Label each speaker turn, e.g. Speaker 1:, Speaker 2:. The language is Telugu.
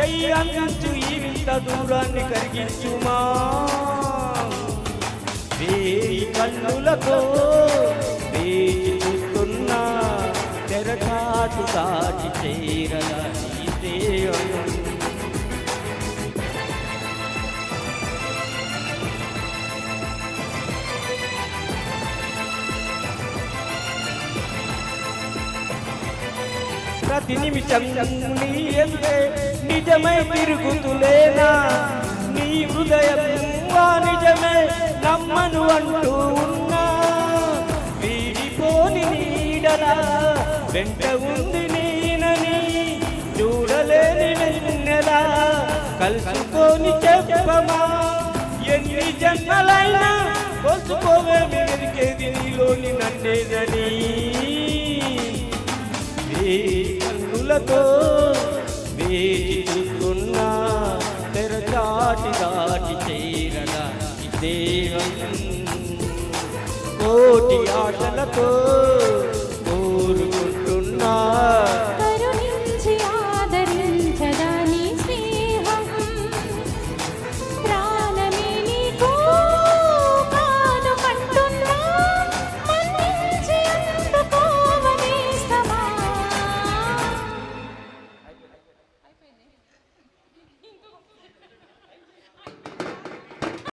Speaker 1: చెయ్యి అందించు ఈ వింత దూరాన్ని కరిగించుమా వేయి కన్నులతో వేచి చూస్తున్నా తెరచాటు దాటి చేరగా ఈ దేవం ప్రతి నిమిషం నీ ఎదురే నిజమై తిరుగుతులేనా నీ హృదయం నిజమే నమ్మను అంటూ ఉన్నా వీడిపోని నీడలా వెంట ఉంది నేనని చూడలేని వెన్నెలా కలుసుకొని చెప్పమా ఎన్ని జన్మలైనా కొలుసుకోవే మెరికేది నీలోని నన్నేదని కన్నులతో వేచి చూస్తున్నా తెరచాటి దాటి చేరగా దేవం కోటి ఆశలతో